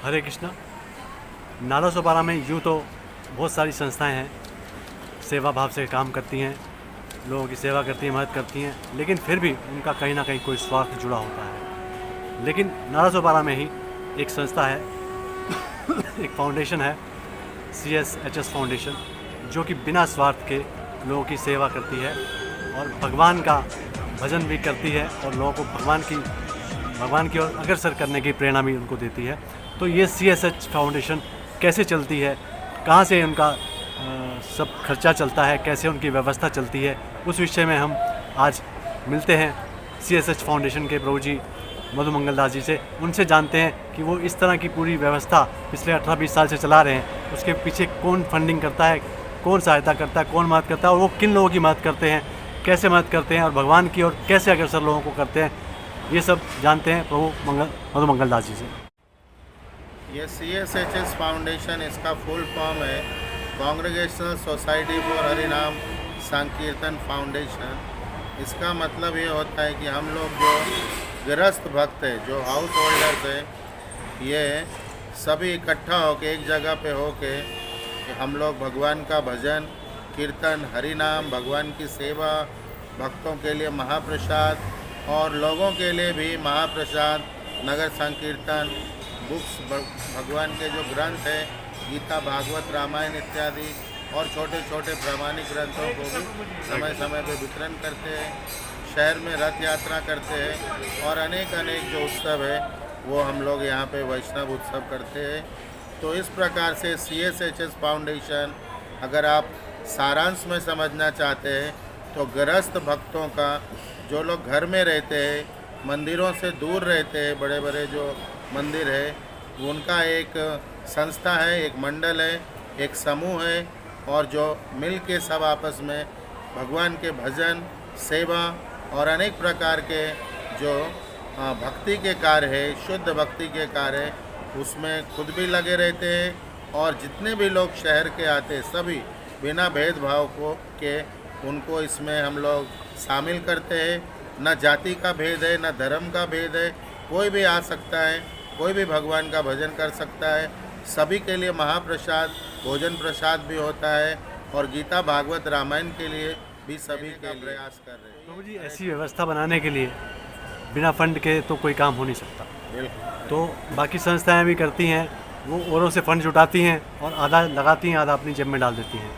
हरे कृष्णा। नाला सोपारा में यूँ तो बहुत सारी संस्थाएं हैं, सेवा भाव से काम करती हैं, लोगों की सेवा करती हैं, मदद करती हैं, लेकिन फिर भी उनका कहीं ना कहीं कोई स्वार्थ जुड़ा होता है। लेकिन नाला सोपारा में ही एक संस्था है, एक फाउंडेशन है, CSHS फाउंडेशन, जो कि बिना स्वार्थ के लोगों की सेवा करती है और भगवान का भजन भी करती है और लोगों को भगवान की ओर अग्रसर करने की प्रेरणा भी उनको देती है। तो ये CSH फाउंडेशन कैसे चलती है, कहाँ से उनका सब खर्चा चलता है, कैसे उनकी व्यवस्था चलती है, उस विषय में हम आज मिलते हैं CSH फाउंडेशन के प्रभु जी मधु मंगल दास जी से। उनसे जानते हैं कि वो इस तरह की पूरी व्यवस्था पिछले 18-20 साल से चला रहे हैं, उसके पीछे कौन फंडिंग करता है, कौन सहायता करता है, कौन मदद करता है और वो किन लोगों की मदद करते हैं, कैसे मदद करते हैं और भगवान की ओर कैसे अग्रसर लोगों को करते हैं, ये सब जानते हैं प्रभु मधु मंगल दास जी से। ये CSHS फाउंडेशन, इसका फुल फॉर्म है कांग्रेगेशनल सोसाइटी फॉर हरिनाम संकीर्तन फाउंडेशन। इसका मतलब ये होता है कि हम लोग जो गृहस्थ भक्त है, जो हाउस होल्डर्स है, ये सभी इकट्ठा होके एक जगह पे होके हम लोग भगवान का भजन कीर्तन, हरिनाम, भगवान की सेवा, भक्तों के लिए महाप्रसाद और लोगों के लिए भी महाप्रसाद, नगर संकीर्तन, बुक्स, भगवान के जो ग्रंथ हैं, गीता, भागवत, रामायण इत्यादि और छोटे छोटे प्रामाणिक ग्रंथों को भी समय समय पर वितरण करते हैं। शहर में रथ यात्रा करते हैं और अनेक जो उत्सव है वो हम लोग यहाँ पे वैष्णव उत्सव करते हैं। तो इस प्रकार से CSHS फाउंडेशन, अगर आप सारांश में समझना चाहते हैं तो गृहस्थ भक्तों का, जो लोग घर में रहते हैं, मंदिरों से दूर रहते हैं, बड़े बड़े जो मंदिर है, उनका एक संस्था है, एक मंडल है, एक समूह है और जो मिल के सब आपस में भगवान के भजन, सेवा और अनेक प्रकार के जो भक्ति के कार्य है, शुद्ध भक्ति के कार्य है, उसमें खुद भी लगे रहते हैं और जितने भी लोग शहर के आते हैं सभी बिना भेदभाव के उनको इसमें हम लोग शामिल करते हैं। न जाति का भेद है, न धर्म का भेद है, कोई भी आ सकता है, कोई भी भगवान का भजन कर सकता है। सभी के लिए महाप्रसाद, भोजन प्रसाद भी होता है और गीता, भागवत, रामायण के लिए भी सभी का प्रयास कर रहे हैं। प्रभु जी, ऐसी व्यवस्था बनाने के लिए बिना फंड के तो कोई काम हो नहीं सकता। बिल्कुल। तो बाकी संस्थाएं भी करती हैं, वो औरों से फंड जुटाती हैं और आधा लगाती हैं, आधा अपनी जेब में डाल देती हैं।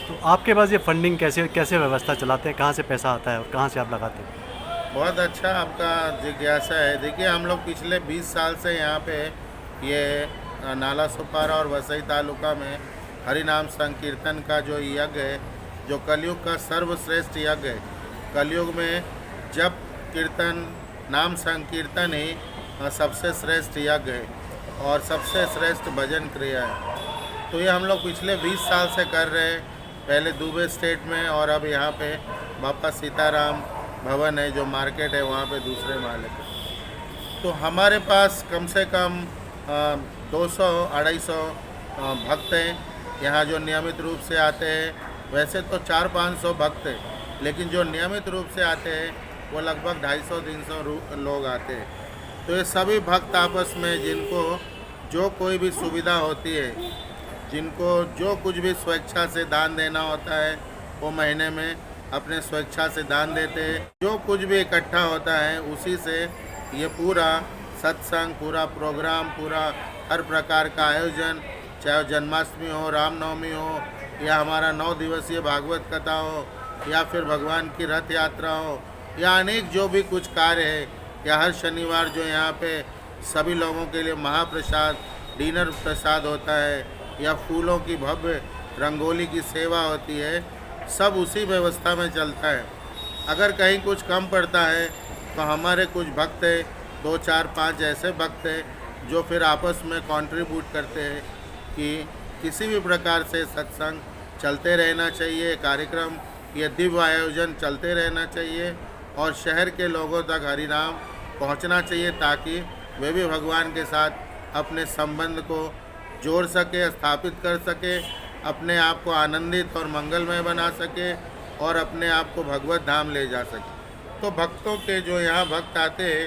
तो आपके पास ये फंडिंग कैसे व्यवस्था चलाते हैं, कहाँ से पैसा आता है और कहाँ से आप लगाते हैं? बहुत अच्छा आपका जिज्ञासा है। देखिए, हम लोग पिछले 20 साल से यहाँ पे ये नाला सोपारा और वसई तालुका में हरिनाम संकीर्तन का जो यज्ञ है, जो कलयुग का सर्वश्रेष्ठ यज्ञ है, कलयुग में जब कीर्तन, नाम संकीर्तन ही सबसे श्रेष्ठ यज्ञ है और सबसे श्रेष्ठ भजन क्रिया है। तो ये हम लोग पिछले 20 साल से कर रहे हैं, पहले दुबई स्टेट में और अब यहाँ पे बापा सीताराम भवन है, जो मार्केट है, वहाँ पे दूसरे माले पे। तो हमारे पास कम से कम 200-250 भक्त हैं यहाँ जो नियमित रूप से आते हैं। वैसे तो 400-500 भक्त हैं, लेकिन जो नियमित रूप से आते हैं वो लगभग 250-300 लोग आते हैं। तो ये सभी भक्त आपस में, जिनको जो कोई भी सुविधा होती है, जिनको जो कुछ भी स्वेच्छा से दान देना होता है, वो महीने में अपने स्वेच्छा से दान देते हैं। जो कुछ भी इकट्ठा होता है उसी से ये पूरा सत्संग, पूरा प्रोग्राम, पूरा हर प्रकार का आयोजन, चाहे जन्माष्टमी हो, रामनवमी हो, या हमारा 9 दिवसीय भागवत कथा हो, या फिर भगवान की रथ यात्रा हो, या अनेक जो भी कुछ कार्य है, या हर शनिवार जो यहाँ पे सभी लोगों के लिए महाप्रसाद, डिनर प्रसाद होता है, या फूलों की भव्य रंगोली की सेवा होती है, सब उसी व्यवस्था में चलता है। अगर कहीं कुछ कम पड़ता है तो हमारे कुछ भक्त हैं, 2, 4, 5 ऐसे भक्त हैं जो फिर आपस में कंट्रीब्यूट करते हैं कि किसी भी प्रकार से सत्संग चलते रहना चाहिए, कार्यक्रम, ये दिव्य आयोजन चलते रहना चाहिए और शहर के लोगों तक हरिनाम पहुंचना चाहिए, ताकि वे भी भगवान के साथ अपने संबंध को जोड़ सके, स्थापित कर सके, अपने आप को आनंदित और मंगलमय बना सके और अपने आप को भगवत धाम ले जा सके। तो भक्तों के जो यहाँ भक्त आते हैं,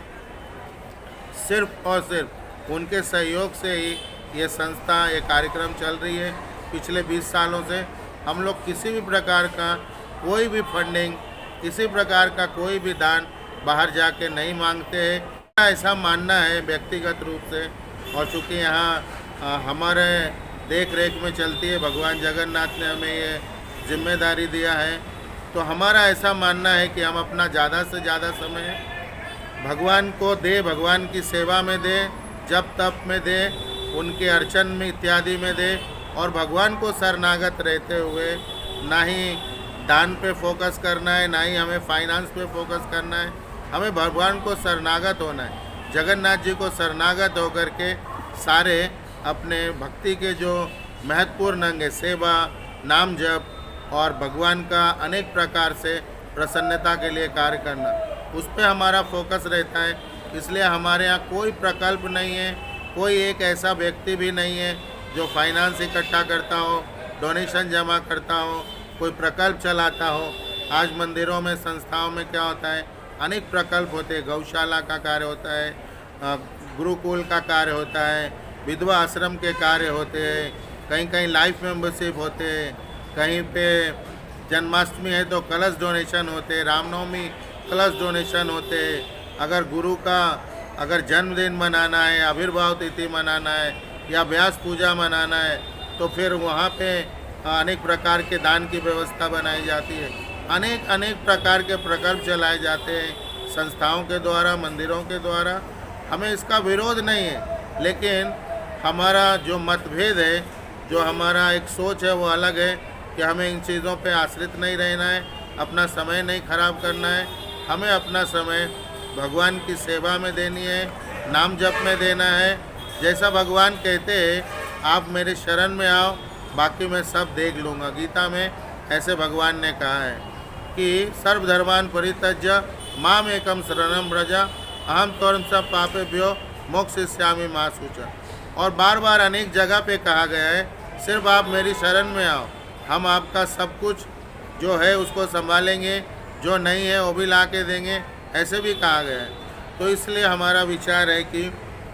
सिर्फ और सिर्फ उनके सहयोग से ही ये संस्था, ये कार्यक्रम चल रही है। पिछले 20 सालों से हम लोग किसी भी प्रकार का कोई भी फंडिंग, किसी प्रकार का कोई भी दान बाहर जाके नहीं मांगते हैं। ऐसा मानना है व्यक्तिगत रूप से, और चूँकि यहाँ हमारे देख रेख में चलती है, भगवान जगन्नाथ ने हमें ये जिम्मेदारी दिया है, तो हमारा ऐसा मानना है कि हम अपना ज़्यादा से ज़्यादा समय भगवान को दे, भगवान की सेवा में दे, जप तप में दे, उनके अर्चन में इत्यादि में दे, और भगवान को शरणागत रहते हुए ना ही दान पे फोकस करना है, ना ही हमें फाइनेंस पे फोकस करना है। हमें भगवान को शरणागत होना है, जगन्नाथ जी को शरणागत होकर के सारे अपने भक्ति के जो महत्वपूर्ण अंग है, सेवा, नाम जप और भगवान का अनेक प्रकार से प्रसन्नता के लिए कार्य करना, उस पर हमारा फोकस रहता है। इसलिए हमारे यहाँ कोई प्रकल्प नहीं है, कोई एक ऐसा व्यक्ति भी नहीं है जो फाइनेंस इकट्ठा करता हो, डोनेशन जमा करता हो, कोई प्रकल्प चलाता हो। आज मंदिरों में, संस्थाओं में क्या होता है, अनेक प्रकल्प होते हैं। गौशाला का कार्य होता है, गुरुकुल का कार्य होता है, विधवा आश्रम के कार्य होते हैं, कहीं कहीं लाइफ मेंबरशिप होते हैं, कहीं पे जन्माष्टमी है तो कलश डोनेशन होते, रामनवमी कलश डोनेशन होते। अगर गुरु का अगर जन्मदिन मनाना है, आविर्भाव तिथि मनाना है या व्यास पूजा मनाना है, तो फिर वहाँ पे अनेक प्रकार के दान की व्यवस्था बनाई जाती है। अनेक अनेक प्रकार के प्रकल्प चलाए जाते हैं संस्थाओं के द्वारा, मंदिरों के द्वारा। हमें इसका विरोध नहीं है, लेकिन हमारा जो मतभेद है, जो हमारा एक सोच है, वो अलग है कि हमें इन चीज़ों पे आश्रित नहीं रहना है, अपना समय नहीं खराब करना है। हमें अपना समय भगवान की सेवा में देनी है, नाम जप में देना है। जैसा भगवान कहते हैं, आप मेरे शरण में आओ, बाकी मैं सब देख लूँगा। गीता में ऐसे भगवान ने कहा है कि सर्वधर्मान परित्यज्य माम एकम शरणम व्रजा अहम त्वं सब पापेभ्यो मोक्षयिष्यामि मा शुचः। और बार बार अनेक जगह पे कहा गया है, सिर्फ आप मेरी शरण में आओ, हम आपका सब कुछ जो है उसको संभालेंगे, जो नहीं है वो भी ला के देंगे, ऐसे भी कहा गया है। तो इसलिए हमारा विचार है कि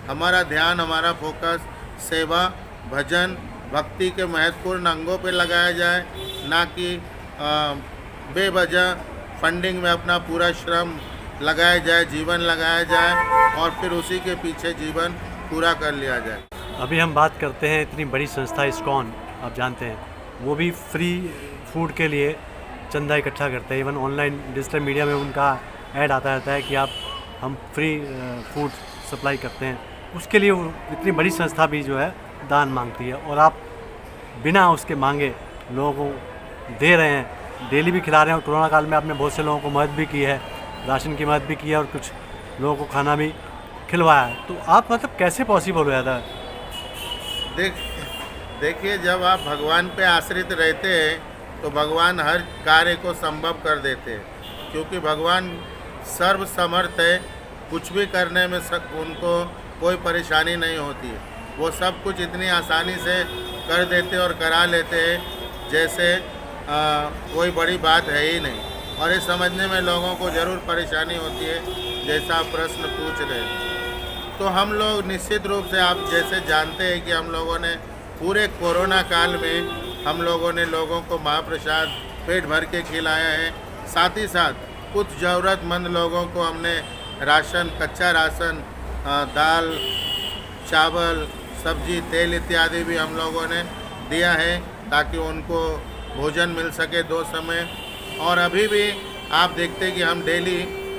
हमारा ध्यान, हमारा फोकस सेवा, भजन, भक्ति के महत्वपूर्ण अंगों पे लगाया जाए, ना कि बेवजह फंडिंग में अपना पूरा श्रम लगाया जाए, जीवन लगाया जाए और फिर उसी के पीछे जीवन पूरा कर लिया जाए। अभी हम बात करते हैं इतनी बड़ी संस्था इस्कॉन, आप जानते हैं, वो भी फ्री फूड के लिए चंदा इकट्ठा करते हैं। इवन ऑनलाइन डिजिटल मीडिया में उनका ऐड आता रहता है कि हम फ्री फूड सप्लाई करते हैं। उसके लिए वो इतनी बड़ी संस्था भी जो है दान मांगती है, और आप बिना उसके मांगे लोगों को दे रहे हैं, डेली भी खिला रहे हैं। और कोरोना काल में आपने बहुत से लोगों को मदद भी की है, राशन की मदद भी की है और कुछ लोगों को खाना भी खिलवाया है। तो आप मतलब कैसे पॉसिबल हो जाता है? देखिए, जब आप भगवान पे आश्रित रहते हैं तो भगवान हर कार्य को संभव कर देते हैं, क्योंकि भगवान सर्व समर्थ है। कुछ भी करने में उनको कोई परेशानी नहीं होती है। वो सब कुछ इतनी आसानी से कर देते और करा लेते हैं जैसे कोई बड़ी बात है ही नहीं। और ये समझने में लोगों को ज़रूर परेशानी होती है, जैसा आप प्रश्न पूछ रहे हैं। तो हम लोग निश्चित रूप से, आप जैसे जानते हैं कि हम लोगों ने पूरे कोरोना काल में हम लोगों ने लोगों को महाप्रसाद पेट भर के खिलाया है। साथ ही साथ कुछ ज़रूरतमंद लोगों को हमने राशन, कच्चा राशन, दाल, चावल, सब्जी, तेल इत्यादि भी हम लोगों ने दिया है, ताकि उनको भोजन मिल सके 2 समय। और अभी भी आप देखते हैं कि हम डेली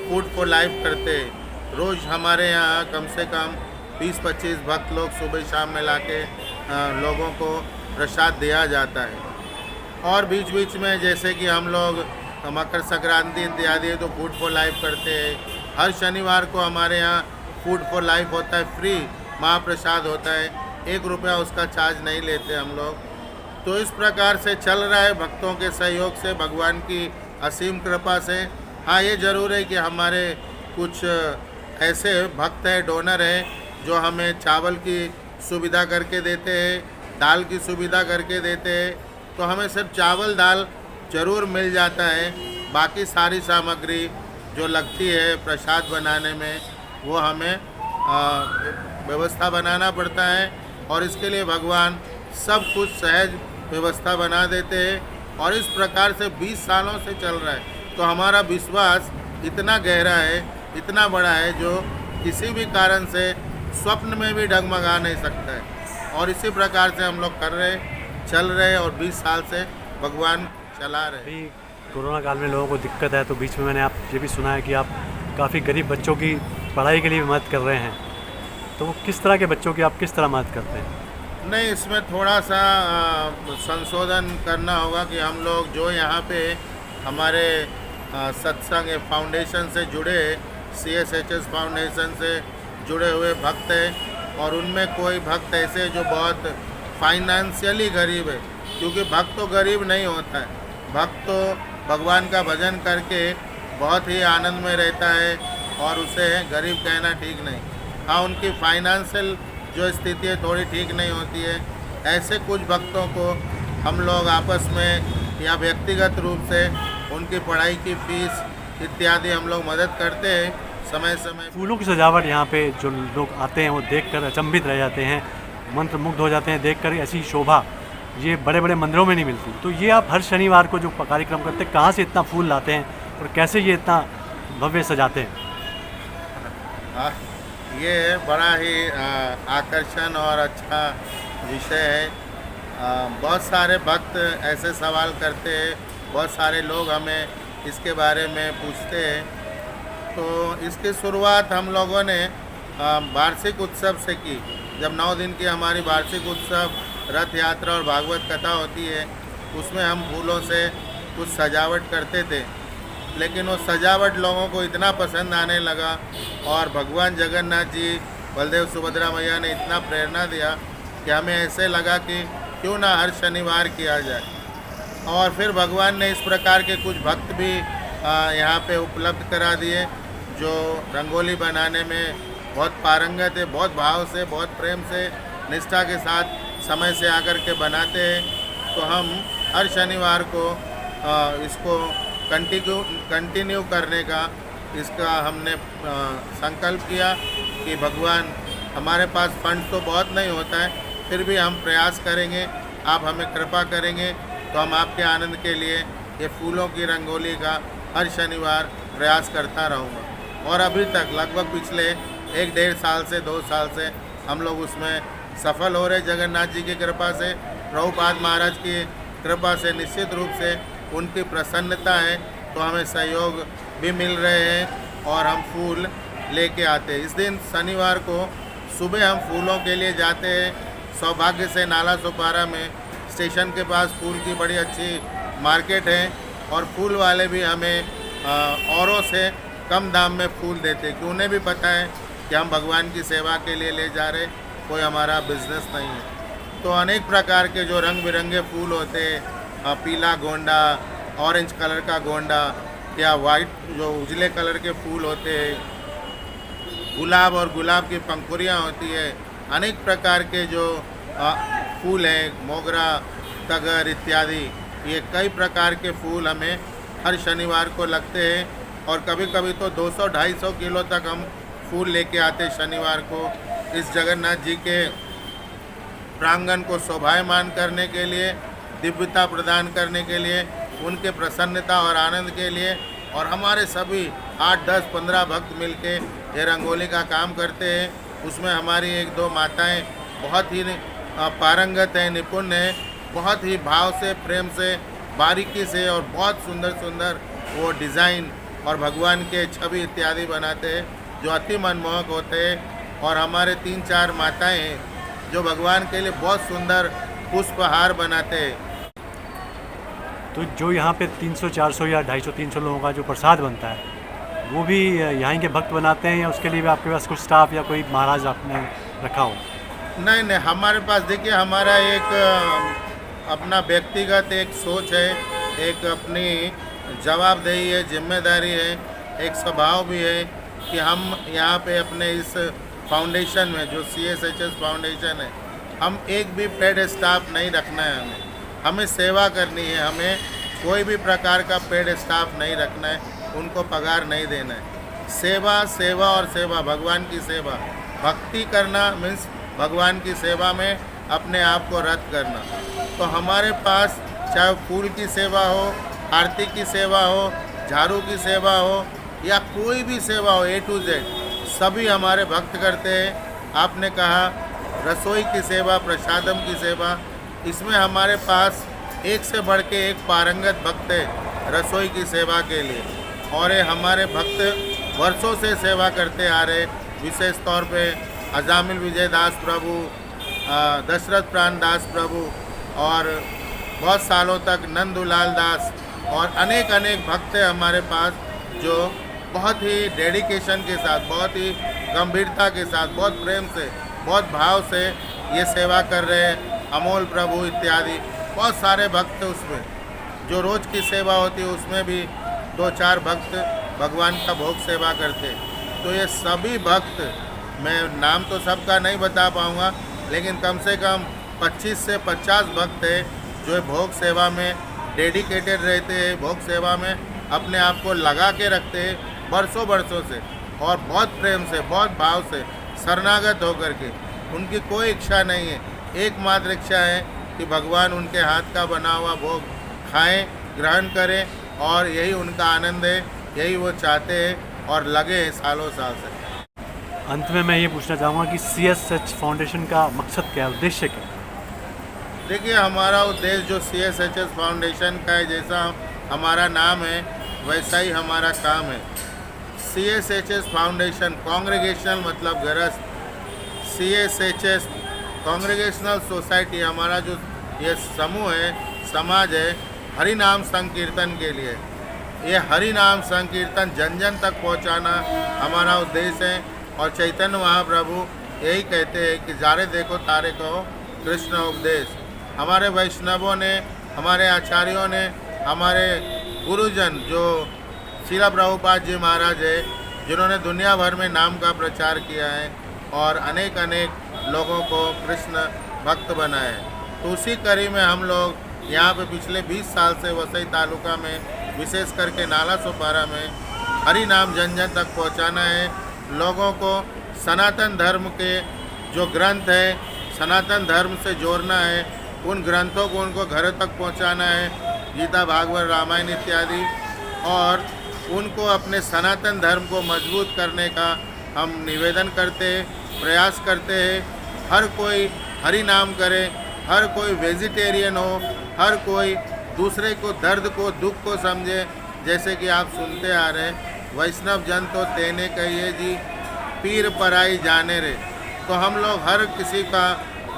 फूड फॉर लाइफ करते हैं। रोज़ हमारे यहाँ कम से कम 20-25 भक्त लोग सुबह शाम में लाके लोगों को प्रसाद दिया जाता है। और बीच बीच में जैसे कि हम लोग मकर संक्रांति इत्यादि तो फूड फॉर लाइफ करते हैं। हर शनिवार को हमारे यहाँ फूड फॉर लाइफ होता है, फ्री महाप्रसाद होता है, 1 रुपया उसका चार्ज नहीं लेते हम लोग। तो इस प्रकार से चल रहा है भक्तों के सहयोग से, भगवान की असीम कृपा से। हाँ, ये ज़रूर है कि हमारे कुछ ऐसे भक्त हैं, डोनर हैं, जो हमें चावल की सुविधा करके देते हैं, दाल की सुविधा करके देते हैं। तो हमें सिर्फ चावल दाल ज़रूर मिल जाता है, बाकी सारी सामग्री जो लगती है प्रसाद बनाने में वो हमें व्यवस्था बनाना पड़ता है और इसके लिए भगवान सब कुछ सहज व्यवस्था बना देते हैं और इस प्रकार से 20 सालों से चल रहा है। तो हमारा विश्वास इतना गहरा है, इतना बड़ा है, जो किसी भी कारण से स्वप्न में भी डगमगा नहीं सकता है। और इसी प्रकार से हम लोग कर रहे, चल रहे और 20 साल से भगवान चला रहे। अभी कोरोना काल में लोगों को दिक्कत है, तो बीच में मैंने आप ये भी सुना है कि आप काफ़ी गरीब बच्चों की पढ़ाई के लिए भी मदद कर रहे हैं, तो वो किस तरह के बच्चों की आप किस तरह मदद करते हैं? नहीं, इसमें थोड़ा सा संशोधन करना होगा कि हम लोग जो यहाँ पे हमारे सत्संग फाउंडेशन से जुड़े, CSHS फाउंडेशन से जुड़े हुए भक्त हैं और उनमें कोई भक्त ऐसे जो बहुत फाइनेंशियली गरीब है, क्योंकि भक्त तो गरीब नहीं होता है, भक्त तो भगवान का भजन करके बहुत ही आनंद में रहता है और उसे गरीब कहना ठीक नहीं। हाँ, उनकी फाइनेंशियल जो स्थिति है थोड़ी ठीक नहीं होती है। ऐसे कुछ भक्तों को हम लोग आपस में या व्यक्तिगत रूप से उनकी पढ़ाई की फीस इत्यादि हम लोग मदद करते हैं समय समय। फूलों की सजावट यहाँ पे जो लोग आते हैं वो देखकर अचंभित रह जाते हैं, मंत्रमुग्ध हो जाते हैं देखकर। ऐसी शोभा ये बड़े बड़े मंदिरों में नहीं मिलती। तो ये आप हर शनिवार को जो कार्यक्रम करते हैं, कहाँ से इतना फूल लाते हैं और कैसे ये इतना भव्य सजाते हैं? ये बड़ा ही आकर्षण और अच्छा विषय है। बहुत सारे भक्त ऐसे सवाल करते हैं, बहुत सारे लोग हमें इसके बारे में पूछते हैं। तो इसकी शुरुआत हम लोगों ने वार्षिक उत्सव से की। जब 9 दिन की हमारी वार्षिक उत्सव, रथ यात्रा और भागवत कथा होती है, उसमें हम फूलों से कुछ सजावट करते थे। लेकिन वो सजावट लोगों को इतना पसंद आने लगा और भगवान जगन्नाथ जी, बलदेव सुभद्रा मैया ने इतना प्रेरणा दिया कि हमें ऐसे लगा कि क्यों ना हर शनिवार किया जाए। और फिर भगवान ने इस प्रकार के कुछ भक्त भी यहाँ पे उपलब्ध करा दिए, जो रंगोली बनाने में बहुत पारंगत है, बहुत भाव से, बहुत प्रेम से, निष्ठा के साथ समय से आकर के बनाते हैं। तो हम हर शनिवार को इसको कंटिन्यू करने का इसका हमने संकल्प किया कि भगवान, हमारे पास फंड तो बहुत नहीं होता है, फिर भी हम प्रयास करेंगे, आप हमें कृपा करेंगे तो हम आपके आनंद के लिए ये फूलों की रंगोली का हर शनिवार प्रयास करता रहूँगा। और अभी तक लगभग पिछले 1-1.5 साल से 2 साल से हम लोग उसमें सफल हो रहे। जगन्नाथ जी की कृपा से, प्रभुपाद महाराज की कृपा से, निश्चित रूप से उनकी प्रसन्नता है, तो हमें सहयोग भी मिल रहे हैं और हम फूल लेके आते हैं। इस दिन शनिवार को सुबह हम फूलों के लिए जाते हैं। सौभाग्य से नाला सोपारा में स्टेशन के पास फूल की बड़ी अच्छी मार्केट है और फूल वाले भी हमें औरों से कम दाम में फूल देते हैं, कि उन्हें भी पता है कि हम भगवान की सेवा के लिए ले जा रहे, कोई हमारा बिजनेस नहीं है। तो अनेक प्रकार के जो रंग बिरंगे फूल होते हैं, पीला गोंडा, ऑरेंज कलर का गोंडा या वाइट जो उजले कलर के फूल होते हैं, गुलाब और गुलाब की पंखुड़ियाँ होती है, अनेक प्रकार के जो फूल हैं, मोगरा, तगर इत्यादि, ये कई प्रकार के फूल हमें हर शनिवार को लगते हैं। और कभी कभी तो 200-250 किलो तक हम फूल लेके आते शनिवार को, इस जगन्नाथ जी के प्रांगण को शोभायमान करने के लिए, दिव्यता प्रदान करने के लिए, उनके प्रसन्नता और आनंद के लिए। और हमारे सभी 8, 10, 15 भक्त मिलके ये रंगोली का काम करते हैं। उसमें हमारी 1-2 माताएं बहुत ही पारंगत हैं, निपुण हैं, बहुत ही भाव से, प्रेम से, बारीकी से और बहुत सुंदर सुंदर वो डिज़ाइन और भगवान के छवि इत्यादि बनाते हैं, जो अति मनमोहक होते हैं। और हमारे 3-4 माताएं हैं जो भगवान के लिए बहुत सुंदर पुष्पहार बनाते हैं। तो जो यहाँ पे 300, 400 या 250, 300 लोगों का जो प्रसाद बनता है, वो भी यहाँ के भक्त बनाते हैं या उसके लिए भी आपके पास कुछ स्टाफ या कोई महाराज आपने रखा हो? नहीं, हमारे पास देखिए, हमारा एक अपना व्यक्तिगत एक सोच है, एक अपनी जवाबदेही है, जिम्मेदारी है, एक स्वभाव भी है कि हम यहाँ पे अपने इस फाउंडेशन में, जो CSHS फाउंडेशन है, हम एक भी पेड स्टाफ नहीं रखना है। हमें सेवा करनी है, हमें कोई भी प्रकार का पेड स्टाफ नहीं रखना है, उनको पगार नहीं देना है। सेवा, सेवा और सेवा, भगवान की सेवा, भक्ति करना मीन्स भगवान की सेवा में अपने आप को रत करना। तो हमारे पास चाहे फूल की सेवा हो, आरती की सेवा हो, झाड़ू की सेवा हो या कोई भी सेवा हो, A to Z सभी हमारे भक्त करते हैं। आपने कहा रसोई की सेवा, प्रसादम की सेवा, इसमें हमारे पास एक से बढ़ के एक पारंगत भक्त है रसोई की सेवा के लिए। और ये हमारे भक्त वर्षों से सेवा करते आ रहे, विशेष तौर पे अजामिल विजय दास प्रभु, दशरथ प्राण दास प्रभु और बहुत सालों तक नंदुलाल दास और अनेक भक्त हैं हमारे पास जो बहुत ही डेडिकेशन के साथ, बहुत ही गंभीरता के साथ, बहुत प्रेम से, बहुत भाव से ये सेवा कर रहे हैं। अमोल प्रभु इत्यादि बहुत सारे भक्त उसमें, जो रोज़ की सेवा होती है उसमें भी 2-4 भक्त भगवान का भोग सेवा करते। तो ये सभी भक्त, मैं नाम तो सबका नहीं बता पाऊँगा, लेकिन कम से कम 25 से 50 भक्त हैं जो भोग सेवा में डेडिकेटेड रहते हैं, भोग सेवा में अपने आप को लगा के रखते हैं वर्षों से, और बहुत प्रेम से, बहुत भाव से, शरणागत होकर के। उनकी कोई इच्छा नहीं है, एकमात्र इच्छा है कि भगवान उनके हाथ का बना हुआ भोग खाएं, ग्रहण करें, और यही उनका आनंद है, यही वो चाहते हैं और लगे हैं सालों साल से। अंत में मैं ये पूछना चाहूँगा कि CSH फाउंडेशन का मकसद क्या है, उद्देश्य क्या है? देखिए, हमारा उद्देश्य जो CSHS फाउंडेशन का है, जैसा हमारा नाम है वैसा ही हमारा काम है। CSHS फाउंडेशन कांग्रेगेशनल मतलब गृहस्थ, CSHS कांग्रेगेशनल सोसाइटी हमारा जो ये समूह है, समाज है, हरि नाम संकीर्तन के लिए। ये हरि नाम संकीर्तन जन जन तक पहुंचाना हमारा उद्देश्य है। और चैतन्य महाप्रभु यही कहते हैं कि जारे देखो तारे कहो कृष्ण उपदेश। हमारे वैष्णवों ने, हमारे आचार्यों ने, हमारे गुरुजन जो श्रील प्रभुपाद जी महाराज है, जिन्होंने दुनिया भर में नाम का प्रचार किया है और अनेक लोगों को कृष्ण भक्त बनाए हैं। तो उसी कड़ी में हम लोग यहाँ पे पिछले 20 साल से वसई तालुका में, विशेष करके नाला सोपारा में हरि नाम जन जन तक पहुँचाना है। लोगों को सनातन धर्म के जो ग्रंथ है, सनातन धर्म से जोड़ना है, उन ग्रंथों को उनको घर तक पहुँचाना है, गीता भागवत रामायण इत्यादि, और उनको अपने सनातन धर्म को मजबूत करने का हम निवेदन करते हैं, प्रयास करते हैं। हर कोई हरि नाम करे, हर कोई वेजिटेरियन हो, हर कोई दूसरे को दर्द को, दुख को समझे। जैसे कि आप सुनते आ रहे हैं, वैष्णव जन तो तेने कहिए जी, पीर पराई जाने रे। तो हम लोग हर किसी का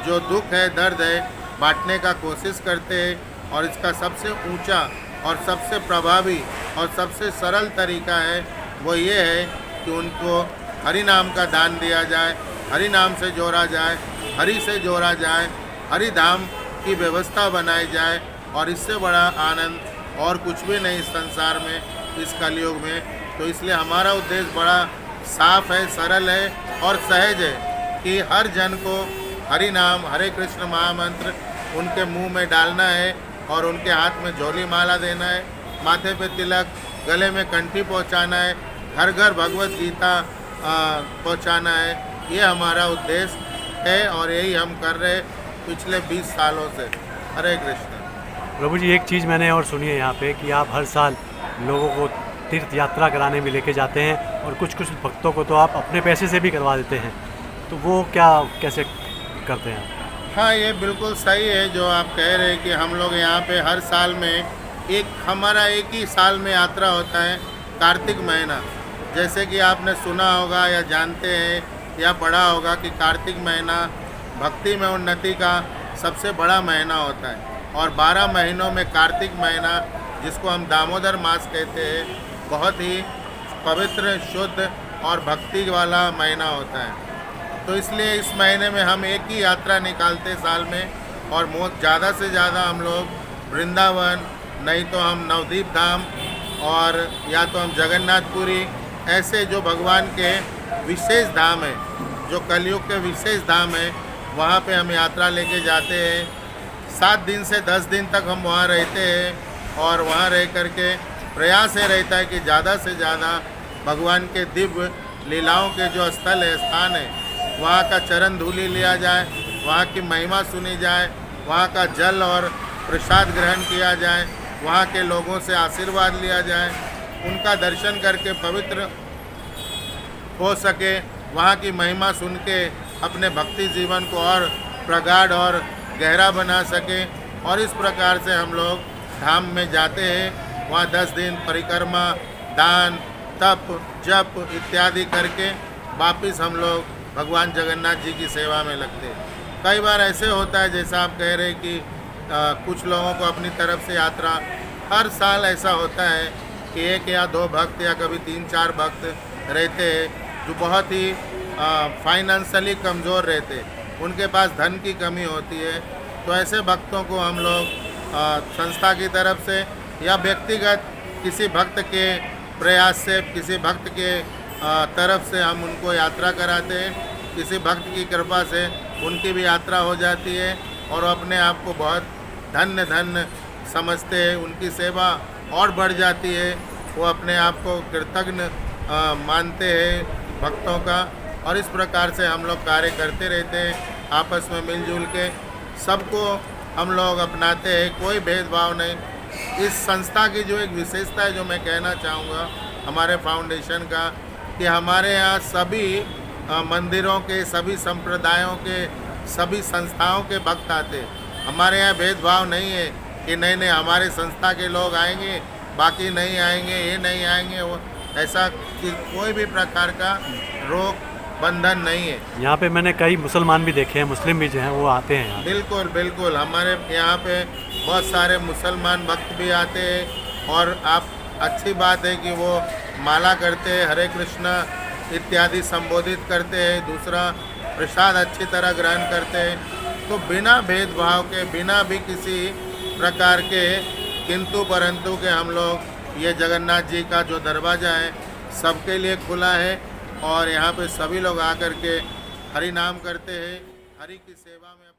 जो दुख है, दर्द है, बांटने का कोशिश करते हैं। और इसका सबसे ऊंचा और सबसे प्रभावी और सबसे सरल तरीका है वो ये है कि उनको हरि नाम का दान दिया जाए, हरि नाम से जोड़ा जाए, हरि से जोड़ा जाए, हरि धाम की व्यवस्था बनाई जाए। और इससे बड़ा आनंद और कुछ भी नहीं इस संसार में, इस कलयुग में। तो इसलिए हमारा उद्देश्य बड़ा साफ है, सरल है और सहज है कि हर जन को हरि नाम, हरे कृष्ण महामंत्र उनके मुंह में डालना है और उनके हाथ में झोली माला देना है, माथे पे तिलक, गले में कंठी पहुंचाना है, घर घर भगवत गीता पहुंचाना है। ये हमारा उद्देश्य है और यही हम कर रहे पिछले 20 सालों से। हरे कृष्ण। प्रभु जी, एक चीज़ मैंने और सुनी है यहाँ पे कि आप हर साल लोगों को तीर्थ यात्रा कराने में लेके जाते हैं और कुछ भक्तों को तो आप अपने पैसे से भी करवा देते हैं। तो वो क्या, कैसे करते हैं? हाँ, ये बिल्कुल सही है जो आप कह रहे हैं कि हम लोग यहाँ पे हर साल में हमारा एक ही साल में यात्रा होता है, कार्तिक महीना। जैसे कि आपने सुना होगा या जानते हैं या पढ़ा होगा कि कार्तिक महीना भक्ति में उन्नति का सबसे बड़ा महीना होता है। और 12 महीनों में कार्तिक महीना, जिसको हम दामोदर मास कहते हैं, बहुत ही पवित्र, शुद्ध और भक्ति वाला महीना होता है। तो इसलिए इस महीने में हम एक ही यात्रा निकालते साल में, और ज़्यादा से ज़्यादा हम लोग वृंदावन, नहीं तो हम नवदीप धाम, और या तो हम जगन्नाथपुरी, ऐसे जो भगवान के विशेष धाम है, जो कलयुग के विशेष धाम है, वहाँ पे हम यात्रा लेके जाते हैं। 7 दिन से 10 दिन तक हम वहाँ रहते हैं और वहाँ रह करके प्रयास ये रहता है कि ज़्यादा से ज़्यादा भगवान के दिव्य लीलाओं के जो स्थल है, स्थान है, वहाँ का चरण धूलि लिया जाए, वहाँ की महिमा सुनी जाए, वहाँ का जल और प्रसाद ग्रहण किया जाए, वहाँ के लोगों से आशीर्वाद लिया जाए, उनका दर्शन करके पवित्र हो सके, वहाँ की महिमा सुन के अपने भक्ति जीवन को और प्रगाढ़ और गहरा बना सके। और इस प्रकार से हम लोग धाम में जाते हैं, वहाँ 10 दिन परिक्रमा, दान, तप, जप इत्यादि करके वापस हम लोग भगवान जगन्नाथ जी की सेवा में लगते हैं। कई बार ऐसे होता है जैसा आप कह रहे हैं कि कुछ लोगों को अपनी तरफ से यात्रा, हर साल ऐसा होता है कि 1 या 2 भक्त या कभी 3-4 भक्त रहते हैं जो बहुत ही फाइनेंशियली कमज़ोर रहते, उनके पास धन की कमी होती है। तो ऐसे भक्तों को हम लोग संस्था की तरफ से या व्यक्तिगत किसी भक्त के प्रयास से, किसी भक्त के तरफ से हम उनको यात्रा कराते हैं। किसी भक्त की कृपा से उनकी भी यात्रा हो जाती है और अपने आप को बहुत धन्य धन्य समझते हैं, उनकी सेवा और बढ़ जाती है, वो अपने आप को कृतज्ञ मानते हैं भक्तों का। और इस प्रकार से हम लोग कार्य करते रहते हैं, आपस में मिलजुल के सबको हम लोग अपनाते हैं, कोई भेदभाव नहीं। इस संस्था की जो एक विशेषता है जो मैं कहना चाहूँगा हमारे फाउंडेशन का, कि हमारे यहाँ सभी मंदिरों के, सभी संप्रदायों के, सभी संस्थाओं के भक्त आते हैं। हमारे यहाँ भेदभाव नहीं है कि नहीं नहीं हमारे संस्था के लोग आएंगे बाकी नहीं आएंगे, ये नहीं आएंगे, वो ऐसा कोई भी प्रकार का रोक बंधन नहीं है। यहाँ पे मैंने कई मुसलमान भी देखे हैं, मुस्लिम भी जो हैं वो आते हैं यहाँ। बिल्कुल बिल्कुल, हमारे यहाँ पे बहुत सारे मुसलमान भक्त भी आते हैं और आप अच्छी बात है कि वो माला करते हैं, हरे कृष्णा इत्यादि संबोधित करते हैं, दूसरा प्रसाद अच्छी तरह ग्रहण करते हैं। तो बिना भेदभाव के, बिना भी किसी प्रकार के किंतु परंतु के हम लोग ये जगन्नाथ जी का जो दरवाज़ा है सबके लिए खुला है और यहाँ पे सभी लोग आकर के हरि नाम करते हैं, हरि की सेवा में